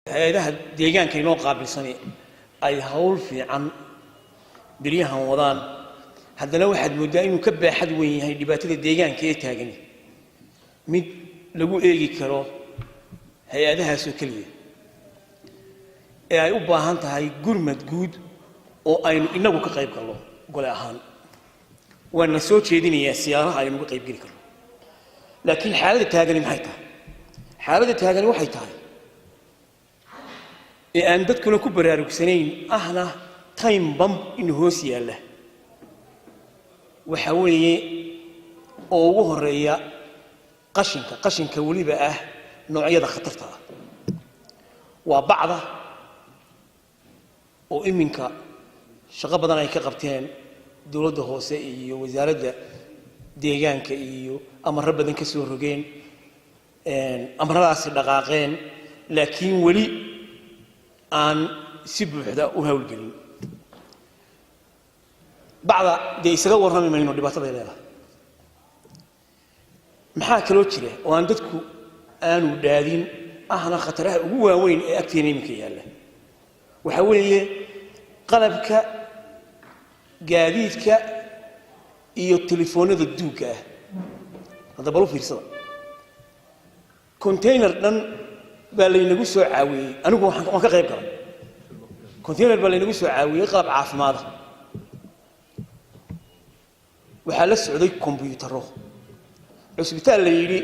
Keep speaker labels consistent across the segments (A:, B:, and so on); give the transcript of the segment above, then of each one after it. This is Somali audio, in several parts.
A: هذا ديجان كينو قابل سنة أي هول في عن بريها وضان هذا لو واحد مدائن وكبه حد وين هاي دبات الديجان كي تاجني مد لقوا إيجي كرو هي هذا سكلية أي أبا هانت هاي قرمة جود أو أي إنه كقريب كله قول أهان وأن صوت شيء يا سيارة هاي إنه قريب كله لكن حالة تاجني محيطها حالة تاجني وحيطها أن dadku ku baraarugsaneen ahna time bomb in hoos yaala waxa weeye oo ugu horeeya qashinka waliba ah noocyada khatarta ah waa bacda oo iminka shaqo badan ay ka qabteen dawladda hoose iyo wasaaradda deegaanka iyo amarro badan ka soo rogeen amaradaasi dhaqaaqeen laakiin wali aan si buuxda u hawlgelin bacda de isaga warrami mayno dhibaatada leedahay maxaa kaloo jira oo aan dadku aanu dhaadin ahna khataraha ugu waaweyn ee agteena iminka yaalla waxa weeye qalabka gaadiidka iyo telefoonada duuga ah hadda bal u fiirsada container dhan baa laynagu soo caawiyay anigu waxaan ka qayb galay container baa laynagu soo caawiyay qalab caafimaad waxa la socday kombiyuutarro cusbitaal la yiri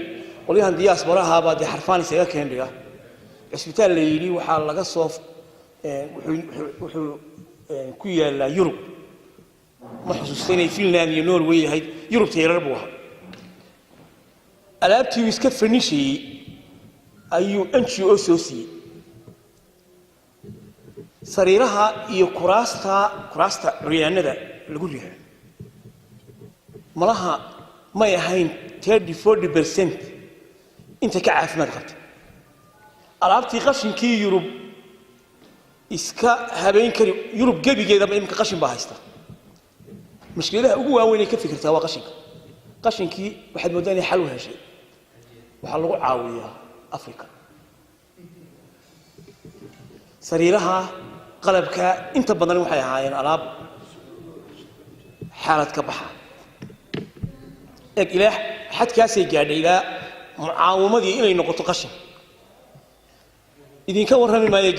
A: qolyahan diyaasbaraha baa de xarfaan isaga keendiga cusbitaal la yiri waxa laga soo wuxuu ku yaala Yurub ma xusuusinay Finland iyo Norway yahay Yurub teerar buu ahaa alaabtii iska finishay ayuu NGO soo siiyay sariiraha iyo kuraasta riyaanada lagu riixay malaha ma yahayn 30-40% inta ka caafimaad qabta alaabtii qashinkii Yurub iska habeen kari Yurub gabigeeda imka qashin baa haysta mushkilada ugu waaweyn ee ka fikirtaa waa qashinkii waxaad moodaan inay xal u heshay waxa lagu caawiyaa Afrika sariiraha qalabka inta badan waxay ahaayeen alaab xaalad ka baxa ilaah xadkaasay gaadhay ilaa mucaawamadii inay noqoto qashin idinka warrami maayo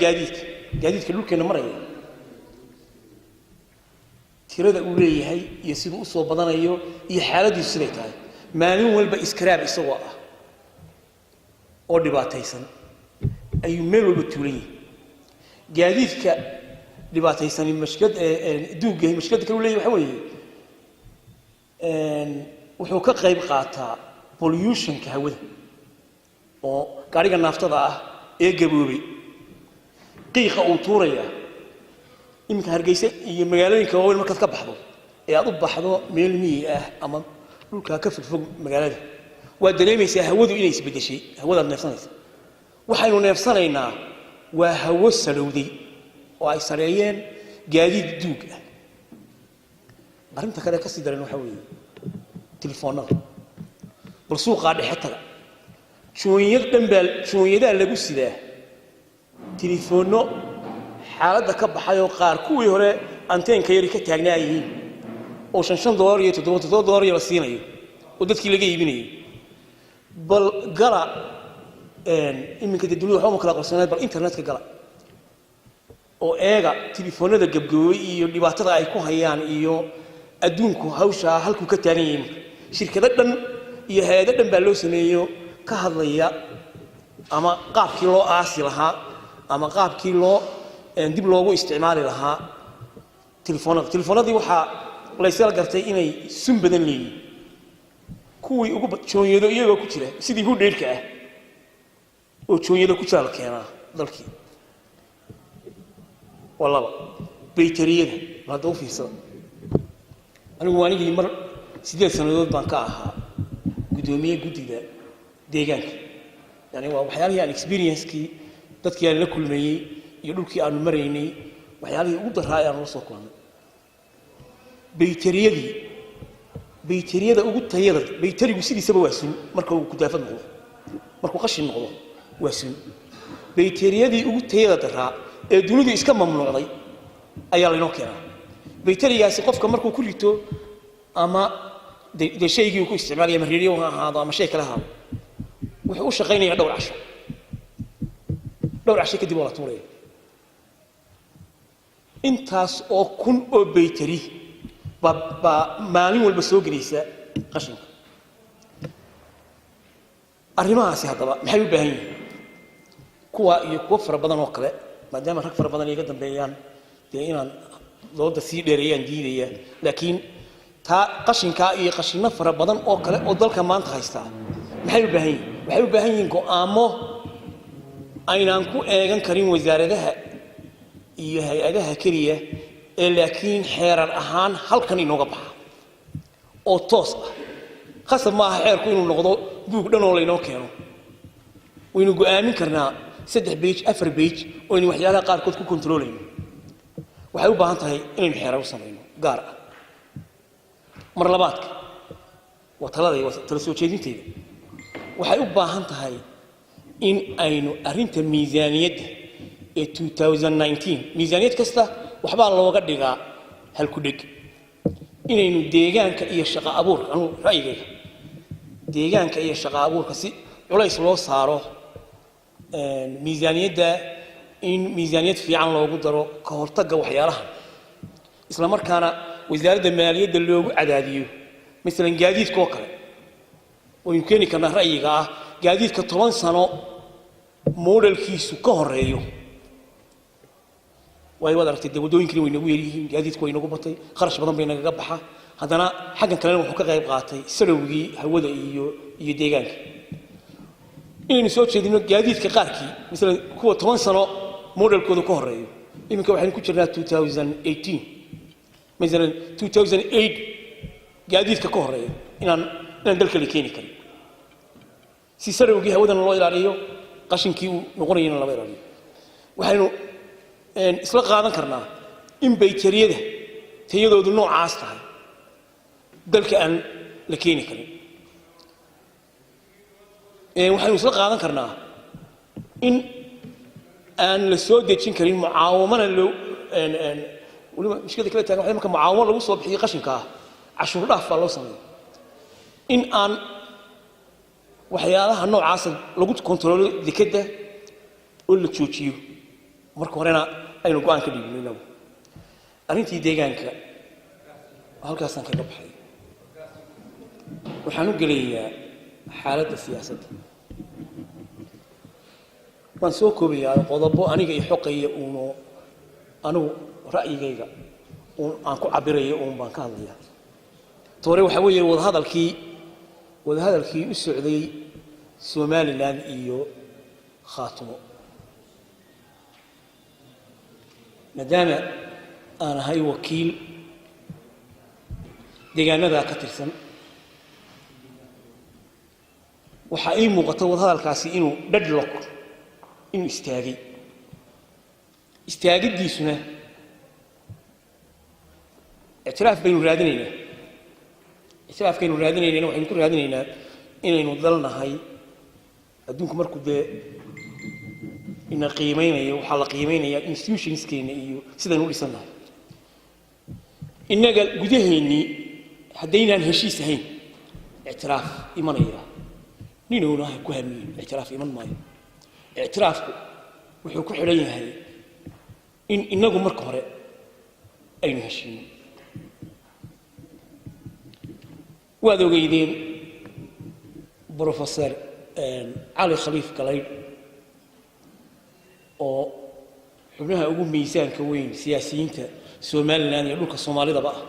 A: gaadiidka dhulkeena maraya tirada uu leeyahay iyo sidoo u soo badanayo iyo xaaladiisu siday tahay maalin walba iskaraab isagoo ah oo dhibaataysan ayuu meel walba tuulan gaadiidka dhibaataysan mashkad duuga mashkad kale leeyahay waxa weeye wuxuu ka qayb qaataa pollution-ka hawada oo gaariga naaftada ah ee gaboobay qiiqa uu tuuraya imka Hargeysa iyo magaalooyinka waaweyn markaad ka baxdo ee aad u baxdo meel miyi ah ama dhulka ka fog magaalada waa dareemaysaa hawadu inay isbedeshay hawada neefsanaysa waxaynu neefsanaynaa waa hawo salowday oo ay sareeyeen gaadiid duug ah arinta kale ka sii daran waxa weeye telefoonada bal suuqa dhexe taga jooyada lagu sidaa telefoonno xaaladda ka baxay oo qaar kuwii hore anteenka yari ka taagnaayeen oo $5 iyo $7 la siinayo oo dadkii laga iibinayo bal gala iminka dawladda waxa kala qorsanay bal internetka gala oo eega telefoonada gabgabay iyo dhibaatada ay ku hayaan iyo adduunku hawsha halku ka taagan yahay shirkado dhan iyo hay'ado dhan baa loo sameeyo ka hadlaya ama qaabkii loo aasi lahaa ama qaabkii loo dib loogu isticmaali lahaa telefoonadii waxa la isla gartay inay sun badan leeyihiin kuwii ugu jooyado iyagoo ku jira sidii ku dheerka ah oo jooyado ku jira keenaa dalkii والله بيتريده ما دوفي صار أنا وانيجي مر سيدي سنوات بانكاها قدومية قديدة ديجانك يعني وحيالي يعني experience كي تذكر لكل مي يقولك أنا مريني وحيالي أقدر هاي أنا وصلكم بيتريده أقول تيار بيتري وسيدي سبوا واسن مركو كدافع نقول مركو قش النقول واسن baytariyadii ugu tayada daraa ee dunidu iska mamnuucday ayaa laynoo keenaa baytarigaasi qofka markuu ku rito ama de shaygii uu ku isticmaalaya mariiriyo ha ahaado ama shay kale ha wuxuu u shaqaynayaa dhowr casho kadib waa la tuuraya intaas oo kun oo baytari baa maalin walba soo gelaysa qashinka arrimahaasi haddaba maxay u baahan yihiin kuwa iyo kuwa fara badan oo kale maadaama rag fara badan iga dambeeyaan dee inaan dooda sii dheereeyaan diidaya laakiin taa qashinkaa iyo qashinno fara badan oo kale oo dalka maanta haystaa maxay u baahan yihiin waxay u baahan yihiin go'aamo aynaan ku eegan karin wasaaradaha iyo hay-adaha keliya ee laakiin xeerar ahaan halkan inooga baxa oo toos ah khasab ma aha xeerku inuu noqdo buug dhan oo laynoo keeno waynu go'aamin karnaa 3 page 4 page oo aynu waxyaalaha qaarkood ku kontroolayno waxay u baahan tahay inaynu xeerar u samayno gaar ah mar labaadka waa tala soo jeedinteeda waxay u baahan tahay in aynu arrinta miisaaniyadda ee 2019 miisaaniyad kasta waxbaa looga dhigaa halku dhig inaynu deegaanka iyo shaqo abuurka anu ra'yigayga deegaanka iyo shaqo abuurka si culays loo saaro miisaaniyadda in miisaaniyad fiican loogu daro ka hortagga waxyaalaha isla markaana wasaaradda maaliyadda loogu cadaadiyo misalan gaadiidka oo kale waynu keeni karnaa ra'yiga ah gaadiidka 10 sano modelkiisu ka horeeyo way wada aragtay wadooyinkii way nagu yeerihiin gaadiidku way nagu batay kharash badan bay naga baxa haddana xaggan kalena wuxuu ka qayb qaatay salowgii hawada iyo deegaanka inaynu soo jeedino gaadiidka qaarkii misla kuwa 10 sano modelkooda ka horeeyo iminka waxaynu ku jirnaa 2018 مثلا 2008 gaadiidka ka horeeyo inaan dalka la keeni karin si sarowgii hawadan loo ilaaliyo qashinkii uu noqonayna laba ilaaliyo waxaynu isla qaadan karnaa in baytariyada tayadoodu noocaas tahay dalka aan la keeni karin waxaynu isla qaadan karnaa in aan la soo dejin karin mucaawamana loo ولما مشكلة كده تاني واحد ممكن معاون لو وصل بحي قشن كاه عشر ضعف فلو سنة إن أن وحيالها النوع عاصل لو قلت كنترول ذي كده قول له تشوتشيو مركو هنا أي نقول كده من لو أنتي ديجانك هالكاسن كده بحي وحنقول لي حالة السياسة منسوكو بيا قضبو أنا جاي حقي إنه أنا ra'yigayga aan ku cabirayo oo baan ka hadlayaa toore waxa weeye wadahadalkii u socday Somaliland iyo Khaatumo maadaama aan ahay wakiil deegaanada ka tirsan waxa ay muuqato wadahadalkaasi inuu deadlock inuu istaagidiisuna اعتراف بين ولادنا اعتراف بين ولادنا وحين كل ولادنا إننا نضلنا هاي أدونك مركو ده إن قيمين وحلا قيمين يا institutions كين يو سيدا نقول سنة إن قال جده إني هدينا الهشي سهين اعتراف إيمانية نينو ناه كهمين اعتراف إيمان ماي اعتراف وحكو حرية هاي إنكم مركو هراء أين هشين وهذا وجيدين بروفيسور علي خليفة كلاي أو حبناها أقول ميزان كوين سياسيين كسوماليلاند يقولك الصومالي ده بقى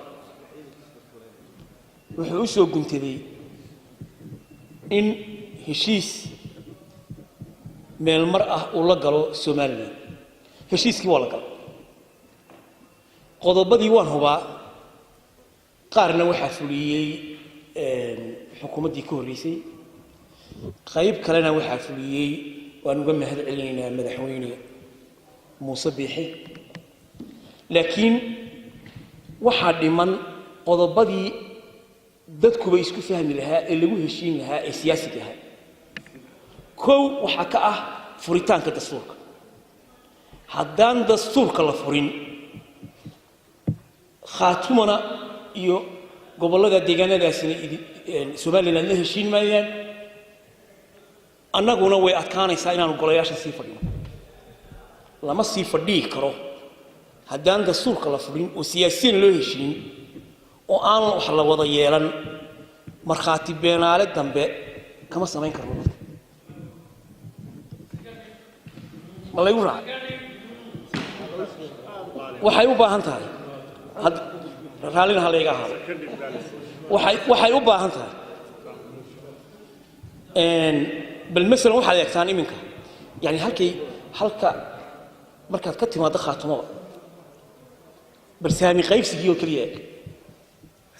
A: وحوسوا قمت ذي إن هشيس من المرأة ولا قالوا سوماليلاند هشيس كي ولا قال قضب ديوان هو بقى قارنا وحفليي حكومة دي كوريسي قريب كلنا وحفليي ونقوم هذا علينا مدحويني مصبيحي لكن واحد من قضبضي dadku bay isku fahmi lahaa ee lagu heshiin lahaa ee siyaasiga ah koow waxa ka ah furitaanka dastuurka haddaan dastuurka la furin khaatumana iyo gobollada deegaanadaasina Somaliland la heshiin maayaan annaguna way adkaanaysaa inaanu golayaasha sii fadhino lama sii fadhii karo haddaan dastuurka la furin oo siyaasiyiin loo heshiin oo aan wax la wada yeelan markhaati beenaale dambe kama samayn karno ma la igu raac waxay u baahan tahay raalina halayga ahaado waxay u baahan tahay bal مثلا waxaad eegtaan iminka yani halka markaad ka timaado khaatumada bal saami qaybsigii oo kaliya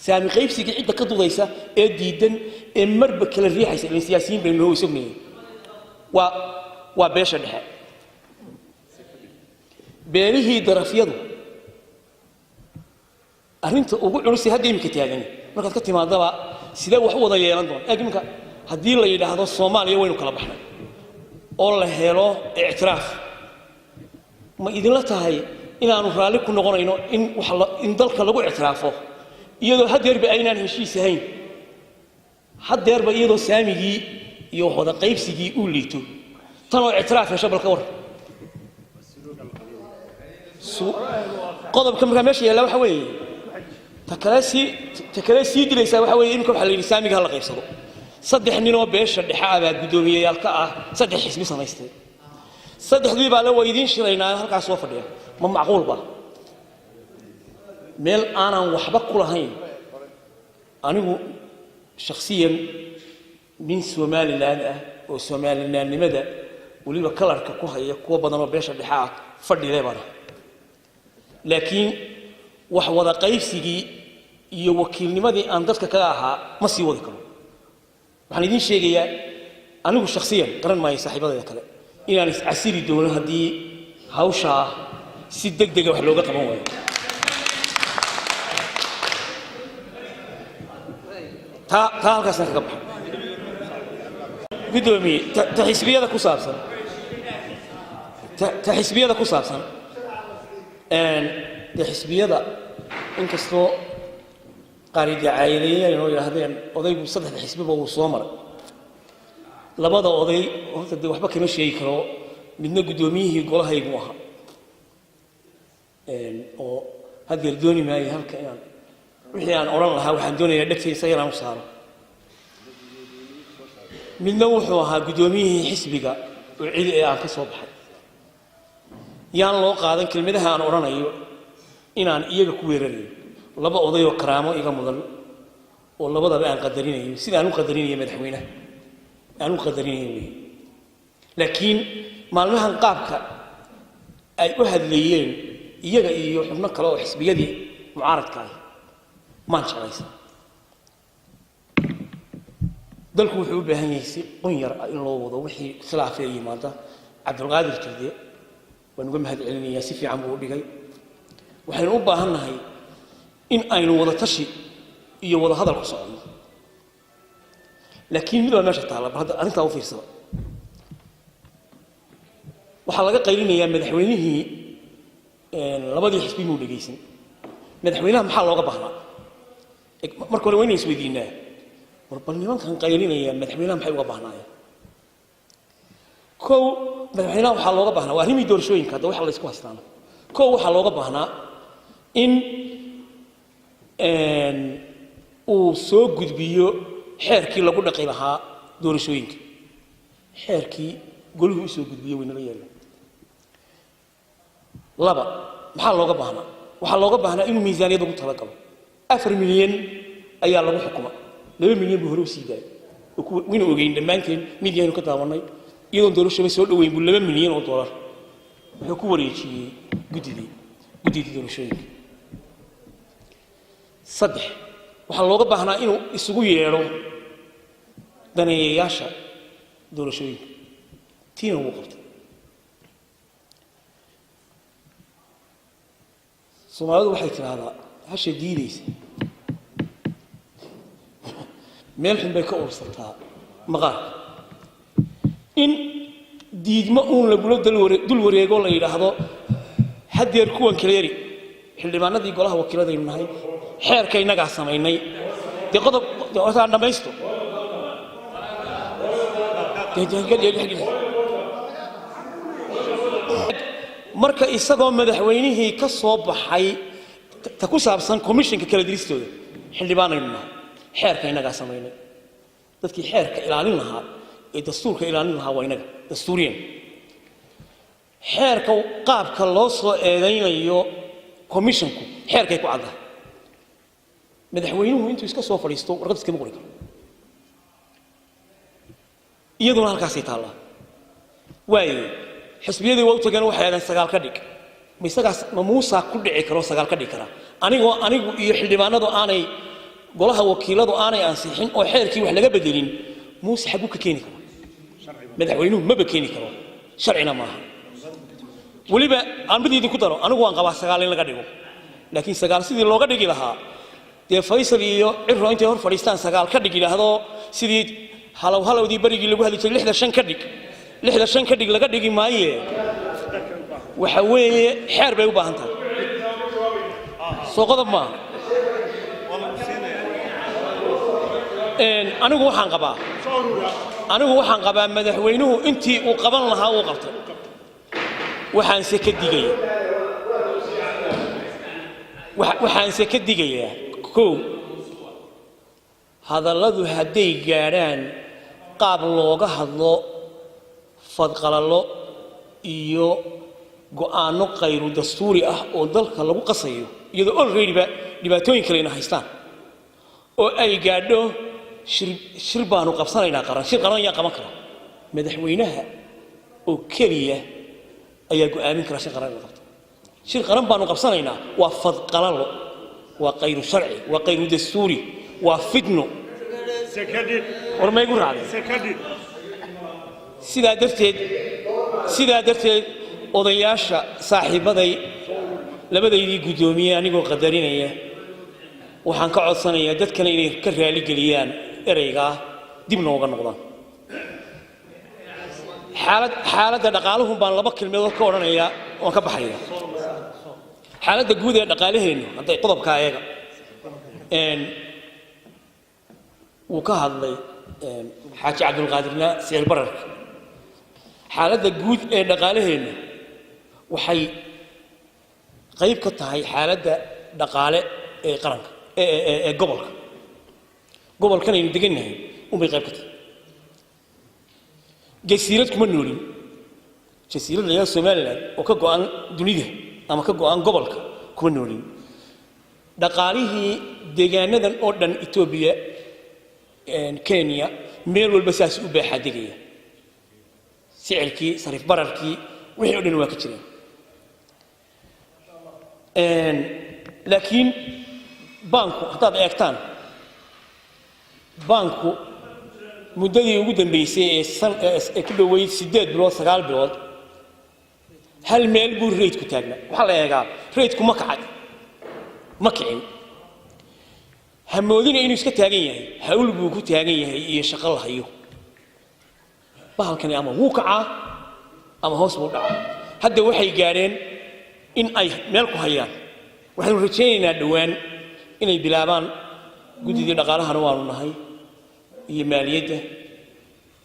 A: saami qaybsigii cidda ka dudaysa ee diidan ee marba kala riixaysa in siyaasiyiin bay noo isognayn waa beesha dhexe beelihii darafyadu arrinta ugu culus hadda imika taagan markaad ka timaadaba sidee wax u wada yeelan doon imika haddii la yidhaahdo Soomaaliya waynu kala baxnay oo la helo ictiraaf ma idinla tahay inaanu raali ku noqonayno in dalka lagu ictiraafo iyadoo hadeerba aynaan heshiis ahayn hadeerba iyadoo saamigii iyo wada qaybsigii uu liito tan oo ictiraaf hesho balka war qodobka markaa meesha yaala waxa weeye takaleesi dilaysa waxa weeye imika waxa la yidhi saamiga la qaybsado saddex nin oo beesha dhexe ah gudoomiyayal ka ah saddex xisbi samaystay saddexdii baa la weydiin shiraynaa halkaas soo fadhiya ma macquul ba meel aanan waxba ku lahayn anigu shakhsiyan min Somaliland oo Somalilandnimada waliba kalarka ku haya kuwa badan oo beesha dhexe ah fadhilay bana laakiin wax wada qaybsigii iyo wakiilnimadii aan dadka kaga ahaa ma sii wadi karo waxaan idin sheegayaa anigu shakhsiyan qaran maayo saaxiibadayda kale inaan is casiri doono haddii hawsha si degdeg ah wax looga qaban waayo taa halkaas ka baxay gudoomiye xisbiyada ku saabsan xisbiyada inkastoo qaarida caayileyeen oo yiraahdeen odaygu saddex xisbiba uu soo maray labada oday horta waxba kama sheegi karo midna gudoomiyihii golahaygu ahaa oo hadeer dooni maayo halka inaan wixii aan oran lahaa waxaan doonayaa dhagtaysa inaan u saaro midna wuxuu ahaa gudoomiyihii xisbiga oo cid aan ka soo baxay yaan loo qaadan kelmadaha aan oranayo inaan iyaga ku weerarayo laba oday oo karaamo iga mudan oo labadaba aan qadarinayo sida aan u qadarinayo madaxweynaha aan u qadarinayo laakiin maalmahan qaabka ay u hadlayeen iyaga iyo xubno kale oo xisbiyadii mucaaradka ah ma jeclaysan dalku wuxuu u baahan yahay si qunyar in loo wado wixii khilaaf ay yimaada Cabdulqaadir Jilde waan uga mahad celinayaa si fiican buu u dhigay waxaan u baahanahay in aynu wada tashi iyo wada hadal ku socono laakiin mid meesha taala hadda arinta u fiirsada waxa laga qaylinayaa madaxweynihii labadii xisbi muu dhageysan madaxweynaha maxaa looga baahnaa marka hore wayna isweydiinaa bal nimankan qaylinaya madaxweynaha maxay uga baahnaayeen kow madaxweynaha waxaa looga baahnaa waa arrimii doorashooyinka hadda waxa la isku haystaan kow waxaa looga baahnaa in uu soo gudbiyo xeerkii lagu dhaqay lahaa doorashooyinka xeerkii goluhu u soo gudbiyo waynaga yeelan laba maxaa looga baahnaa waxaa looga baahnaa inuu miisaaniyad ugu talagalo 4 milyan ayaa lagu xukumay 2 milyan buu hore u sii daayay wayna ogeyn dhammaanteen miidiyaanu ka daawanay iyadoo doorashada soo dhaweyn buu 2 milyan oo dollar wuxuu ku wareejiyay guddiga doorashooyinka saddex waxaa looga baahnaa inuu isugu yeero daneeyayaasha doorashooyinka tiina uu qabtay Soomaalidu waxay tiraahdaa hasha diidaysa meel xun bay ka ursataa maqaar in diidma uun lagula dul wareego la yidhaahdo haddeer kuwan kale yari xildhibaanadii golaha wakiiladaynu nahay xeerka innagaa samaynay dee qodob aan dhammaysto marka isagoo madaxweynihii ka soo baxay ta ku saabsan komishinka kala diristooda xildhibaanaynu nahay xeerka innagaa samaynay dadkii xeerka ilaalin lahaa ee dastuurka ilaalin lahaa waa innaga dastuuriyan xeerka qaabka loo soo eedaynayo komishinku xeerkay ku caddahay madaxweynuhu intuu iska soo fadhiisto warqad iskama qori karo iyaduna halkaasay taallaa waayo xisbiyadii waa u tageen waxay aadeen sagaal ka dhig ma isagaas ma muusaa ku dhici karo sagaal ka dhigi karaa anigu iyo xildhibaanadu aanay golaha wakiiladu aanay ansixin oo xeerkii wax laga bedelin muuse xaguu ka keeni karo madaxweynuhu maba keeni karo sharcina maaha weliba aan mid idinku daro anigu waan qabaa sagaal in laga dhigo laakiin sagaal sidii looga dhigi lahaa dee faysal iyo cirro intay hor fadhiistaan sagaal ka dhig yidhaahdo sidii halowdii berigii lagu hadli jiray 65 ka dhig 65 ka dhig laga dhigi maaye waxa weeye xeer bay u baahan tahay soo qodob ma anigu waxaan qabaa madaxweynuhu intii uu qaban lahaa uu qabtay waxaanse ka digayaa kow hadalladu hadday gaadhaan qaab looga hadlo fadqalalo iyo go'aano qayru dastuuri ah oo dalka lagu qasayo iyadoo already-ba dhibaatooyin kalena haystaan oo ay gaadho shir baanu qabsanaynaa qaran shir qaran ayaa qaban kara madaxweynaha oo keliya ayaa go'aamin kara shir qaran la qabto shir qaran baanu qabsanaynaa waa fadqalalo waa qayru sharci waa qayru dastuuri waa fitno war ma igu raacday sidaa darteed odayaasha saaxiibaday labadaydii guddoomiye anigoo qadarinaya waxaan ka codsanayaa dadkana inay ka raali geliyaan ereygaa dibna uga noqdaan xaaladda dhaqaaluhun baan laba kelmadood ka odhanayaa waan ka baxaya xaaladda guud ee dhaqaalaheennu hadday qodobka ayaga wuu ka hadlay xaaji cabdulqaadirna sicir bararka xaaladda guud ee dhaqaalaheennu waxay qayb ka tahay xaaladda dhaqaale ee qaranka ee gobolkan aynu degannahay unbay qayb ka tahay jasiirad kuma noolin jasiirad la yidhahdo somaliland oo ka go'an dunida ama ka go'an gobolka kuma noolin dhaqaalihii deegaanadan oo dhan etoobiya kenya meel walba saas u baaxaa degaya sicirkii sariif bararkii wixii oo dhan waa ka jireen laakiin banku haddaad eegtaan banku muddadii ugu dambeysay ee ku dhoweyd 8 bilood 9 bilood hal meel buu raydku taagnaa waxaa la eegaa raydku ma kacay ma kicin hamoodina inuu iska taagan yahay hawl buu ku taagan yahay iyo shaqo la hayo bahalkani ama wuu kacaa ama hoos buu dhacaa hadda waxay gaadheen in ay meel ku hayaan waxaanu rajaynaynaa dhowaan inay bilaabaan guddidii dhaqaalahana waanu nahay iyo maaliyadda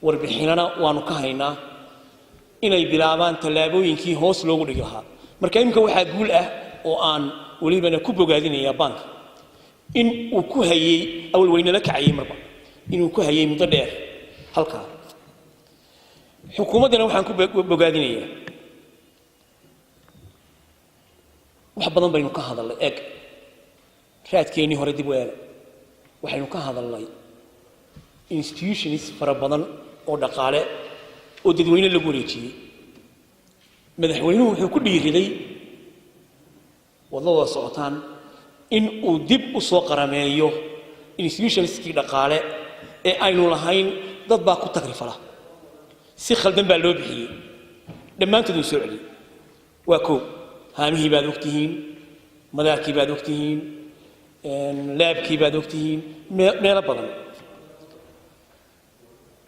A: warbixinana waanu ka haynaa inay bilaabaan tallaabooyinkii hoos loogu dhigi lahaa marka iminka waxaa guul ah oo aan welibana ku bogaadinayaa banka in uu ku hayay awal weynala kacayay marba inuu ku hayay muddo dheer halkaa xukuumaddana waxaan ku bogaadinayaa wax badan baynu ka hadalnay eeg raadkeennii hore dib u eega waxaynu ka hadalnay institutions fara badan oo dhaqaale oo dadweyne lagu wareejiyey madaxweynuhu wuxuu ku dhiiriday wadada socotaan in uu dib u soo qarameeyo institutionskii dhaqaale ee aynu lahayn dad baa ku tagrifala si khaldan baa loo bixiyey dhammaantood uu soo celiyey waa koow haamihii baad ogtihiin madaarkii baad ogtihiin laabkii baad ogtihiin meelo badan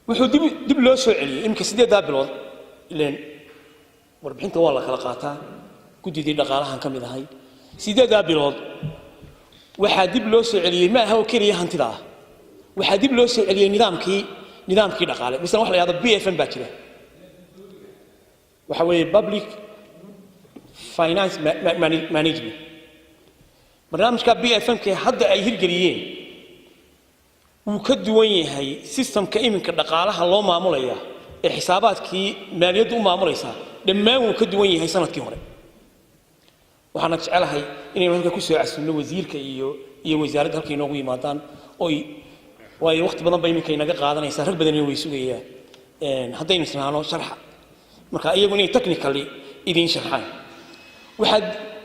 A: wuxuu dib loo soo celiyey iminka 8 bilood لأن warbixinta waa la kala qaataa gudidii dhaqaalahan ka mid ahay sideeda bilood waxa dib loo soo celiyay ma aha oo kaliya hantida ah waxa dib loo soo celiyay nidaamkii dhaqaale misal wax la yiraahdo BFM baa jira waxa weeye public finance management barnaamijka BFM ka hadda ay hirgeliyeen uu ka duwan yahay systemka iminka dhaqaalaha loo maamulayo ee xisaabaadkii maaliyadda u maamulaysa dhammaan uu ka duwan yahay sanadkii hore waxaan jecelahay inaynu halka ku soo casuulno wasiirka iyo wasaaradda halka inoogu yimaadaan oo way waqti badan bay iminka inaga qaadanaysaa rag badan way sugayaan haddaynu isnaano sharxa marka iyagu inay technically idin sharxaan waxa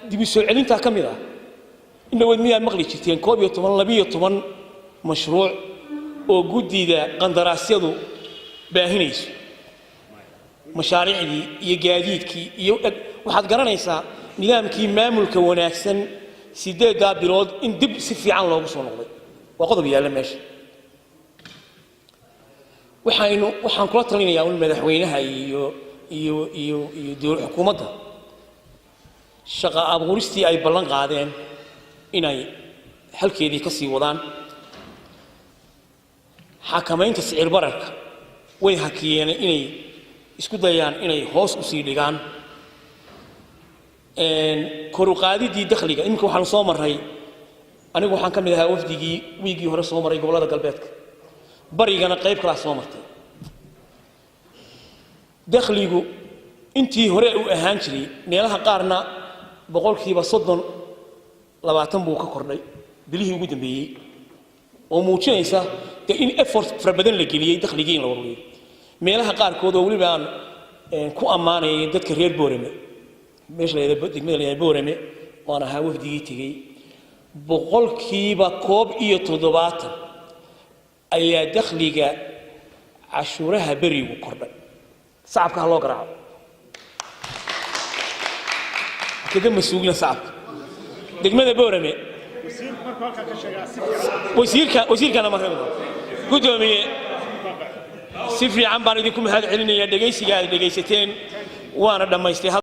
A: dib u soo celinta ka mid ah inna wadmiya maqli jirteen 12 mashruuc oo gudida qandaraasyadu baahinayso mashaariicdii iyo gaadiidkii iyo waxaad garanaysaa nidaamkii maamulka wanaagsan sideeda bilood in dib si fiican loogu soo noqday waa qodob yaala meesha waxaan kula talinayaa in madaxweynaha iyo dowladda xukuumadda shaqa abuuristii ay ballan qaadeen inay halkeedii ka sii wadaan xakamaynta sicir bararka way hakiyeen inay isku dayaan inay hoos u sii dhigaan kor u qaadidii dakhliga imika waxaan soo maray anigu waxaan ka mid ahaa wafdigii wiigii hore soo maray gobolada galbeedka barigana qayb kala soo martay dakhligu intii hore uu ahaan jiray meelaha qaarna 30% buu ka kordhay bilihii ugu dambeeyay oo muujinaysa in effort fara badan la geliyay dakhligii in la warwariyo meelaha qaarkood oo waliba aan ku amaanay dadka reer Boorame meesha la yiraahdo degmada Boorame waana ahaa wafdigii tagay 107% ayaa dakhliga cashuuraha barigu kordhay shacabka loo garaaco كده مسؤولنا صعب دقمنا بورمي وزير كان مرة قدومي سفري عم باردكم هذا علني دقيسي قاعد دقيستين وانا لما يستيها